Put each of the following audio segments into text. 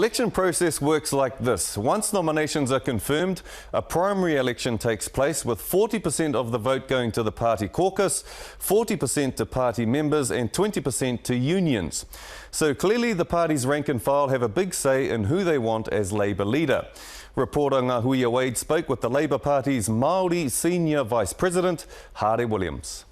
election process works like this. Once nominations are confirmed, a primary election takes place with 40% of the vote going to the party caucus, 40% to party members and 20% to unions. So clearly the party's rank and file have a big say in who they want as Labour leader. Reporter Ngahuia Wade spoke with the Labour Party's Maori Senior Vice President, Haare Williams.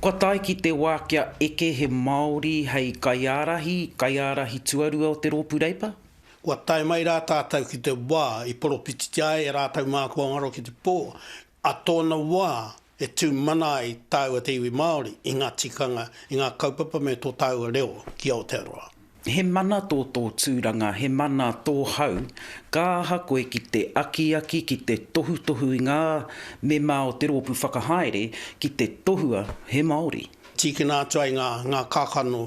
Ko tai ki te wā kia eke he Māori hei kaiarahi tuarua o te rōpū reipa? Kua tai mai rā tātou ki te wā i poropiti te ai e rātou mākua ngaro ki te pō. A tōna wā e tū mana i tāua te iwi Māori i ngā tikanga, i ngā kaupapa me tō tāua reo ki Aotearoa. He mana tō tūranga, he mana tō hau, ka aha koe ki te aki, ki te tohu i ngā me mā o te rōpū whakahaere, ki te tohua he Māori. Tiki nā tuai ngā kākano,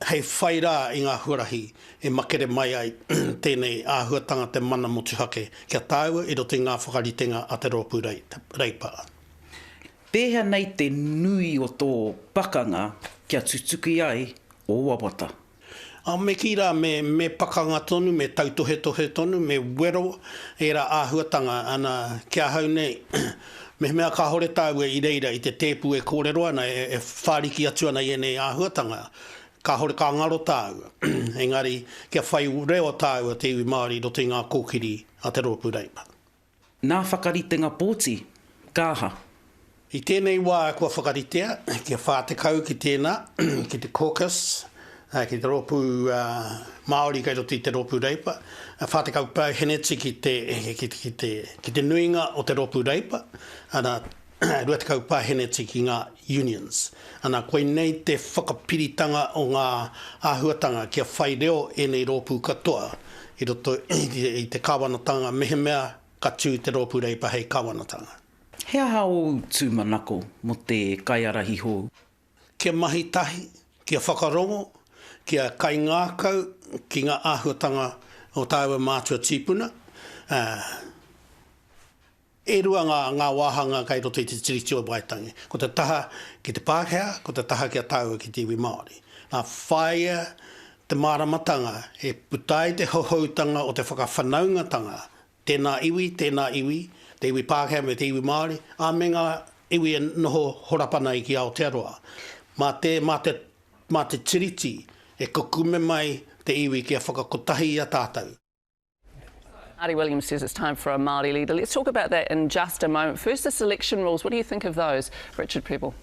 hei whai rā i ngā huarahi, e makere mai ai tēnei āhuatanga te mana motuhake, kia tāua i roto i ngā whakaritenga a te rōpū reipa. Pēhea nei te nui o tō pakanga kia tutuki ai o wawata. Me ki rā me pakanga tonu, me tautohe tonu, me wero e rā āhuatanga ana kia hau nei. Me mea ka hore tāua i reira i te tēpu e kōrero ana e whāriki atu ana i nei āhuatanga. Ka hore ka ngaro tāua. Engari kia whai reo tāua te iwi Māori roto i ngā kōkiri a te rōpū reipa. Nā whakaritenga pōti, kāha? I tēnei wā kua whakaritea, kia whātekau ki tēnā, ki te caucus, ki te rōpū Māori kai roti te rōpū reipa. Whātekau pau heneti ki te nuinga o te rōpū reipa. Ana ruatekau pau heneti ki ngā unions. Ana koe nei te whakapiritanga o ngā āhuatanga kia whai reo e nei rōpū katoa. I roto i te kāwanatanga mehe mea ka tū te rōpū reipa hei kāwanatanga. Hea hao tūmanako mo te kaiarahi hou? Kia mahi tahi, kia whakarongo, kia kai ngākau ki ngā āhuatanga o tāua mātua tīpuna. E rua ngā wāhanga kai roto i te tiriti o Waitangi. Ko te taha ki te Pākehā, ko te taha kia tāua ki te iwi Māori. Nā whaia te māramatanga e putai te hohoutanga o te whakawhanaungatanga. Tēnā iwi, te iwi Pākehā me te iwi Māori. A me ngā iwi e noho horapana i ki Aotearoa. Mā te tiriti, e kukume mai te iwi kia whakakotahi a tātou. Haare Williams says it's time for a Māori leader. Let's talk about that in just a moment. First, the selection rules. What do you think of those, Richard Prebble?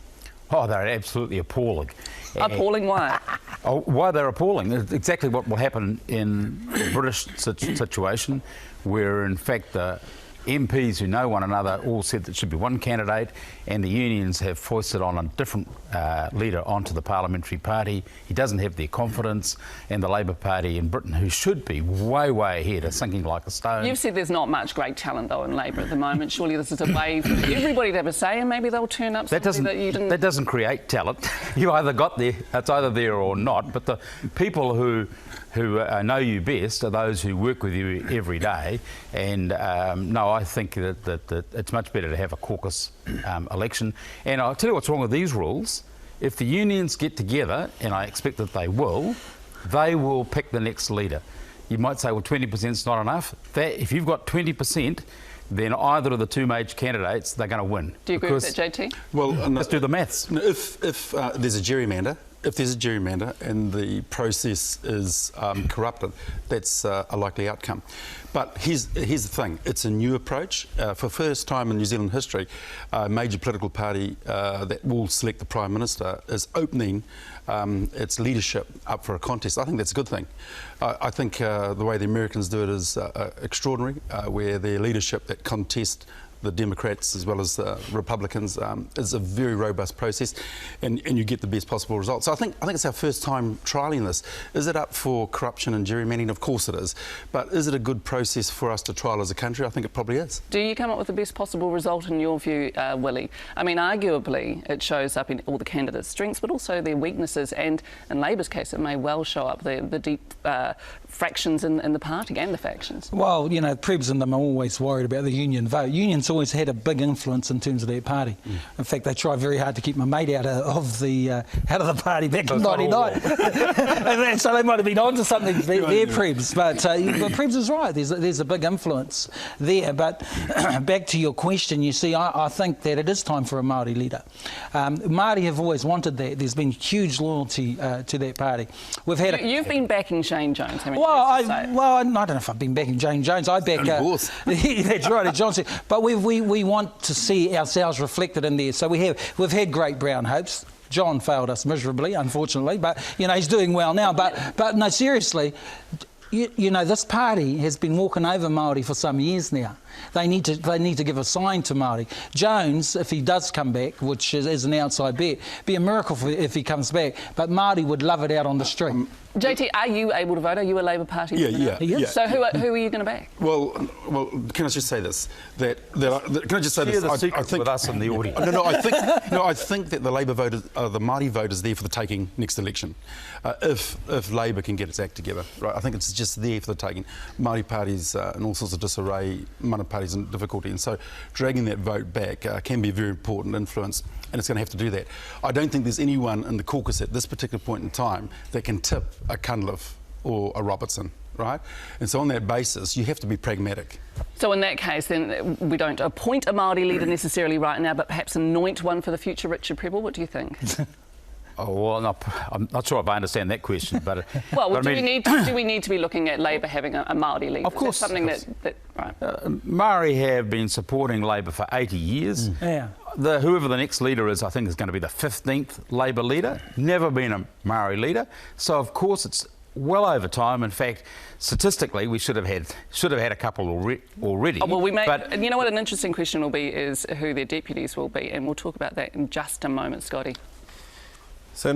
Oh, they're absolutely appalling. Appalling? Why? Why they're appalling? It's exactly what will happen in the British situation, where in fact the MPs who know one another all said that it should be one candidate, and the unions have foisted on a different leader onto the parliamentary party. He doesn't have their confidence, and the Labour Party in Britain, who should be way ahead, are sinking like a stone. You've said there's not much great talent though in Labour at the moment. Surely this is a way for everybody to have a say, and maybe they'll turn up something that you didn't. That doesn't create talent. You either got there, it's either there or not. But the people who know you best are those who work with you every day. And no, I think that it's much better to have a caucus election. And I'll tell you what's wrong with these rules. If the unions get together, and I expect that they will pick the next leader. You might say, well, 20% is not enough. If you've got 20%, then either of the two major candidates, they're going to win. Do you agree with that, JT? Well, let's do the maths. If there's a gerrymander, and the process is corrupted, that's a likely outcome. But here's the thing, it's a new approach. For the first time in New Zealand history, a major political party that will select the Prime Minister is opening its leadership up for a contest. I think that's a good thing. I think the way the Americans do it is extraordinary, where their leadership that contest the Democrats as well as the Republicans is a very robust process, and you get the best possible results. So I think it's our first time trialling this. Is it up for corruption and gerrymandering? Of course it is. But is it a good process for us to trial as a country? I think it probably is. Do you come up with the best possible result in your view, Willie? I mean, arguably it shows up in all the candidates' strengths, but also their weaknesses, and in Labour's case it may well show up the deep fractions in the party and the factions. Well, you know, Prebs and them are always worried about the union vote. Unions government's always had a big influence in terms of their party. In fact, they tried very hard to keep my mate out of the party back in '99, and so they might have been onto something there, Prebs. But Prebs is right. There's a big influence there. But back to your question, you see, I think that it is time for a Māori leader. Māori have always wanted that. There's been huge loyalty to that party. We've had You've been backing Shane Jones, haven't you? I don't know if I've been backing Jane Jones. I back. That's right, Johnson. But we want to see ourselves reflected in there. So we've had great brown hopes. John failed us miserably, unfortunately, but he's doing well now. But no, seriously. You know, this party has been walking over Māori for some years now. They need to give a sign to Māori. Jones, if he does come back, which is an outside bet, be a miracle if he comes back. But Māori would love it out on the street. JT, are you able to vote? Are you a Labour Party? Yeah. So who are you going to back? Well, can I just say this? Can I just say Share this? the secret I think with us in the audience. I think that the Labour voters, the Māori vote is there for the taking next election. If Labour can get its act together, right? I think it's just there for the taking. Māori parties in all sorts of disarray, mana parties in difficulty, and so dragging that vote back can be a very important influence, and it's going to have to do that. I don't think there's anyone in the caucus at this particular point in time that can tip a Cunliffe or a Robertson, right? And so on that basis, you have to be pragmatic. So in that case, then, we don't appoint a Māori leader necessarily right now, but perhaps anoint one for the future, Richard Prebble. What do you think? Oh, well, no, I'm not sure if I understand that question, but do we need to be looking at Labour having a Māori leader? Of course, is that something that right? Māori have been supporting Labour for 80 years. Yeah. Whoever the next leader is, I think, is going to be the 15th Labour leader. Never been a Māori leader, so of course it's well over time. In fact, statistically, we should have had a couple already. Oh, well, and you know what? An interesting question will be is who their deputies will be, and we'll talk about that in just a moment, Scotty. So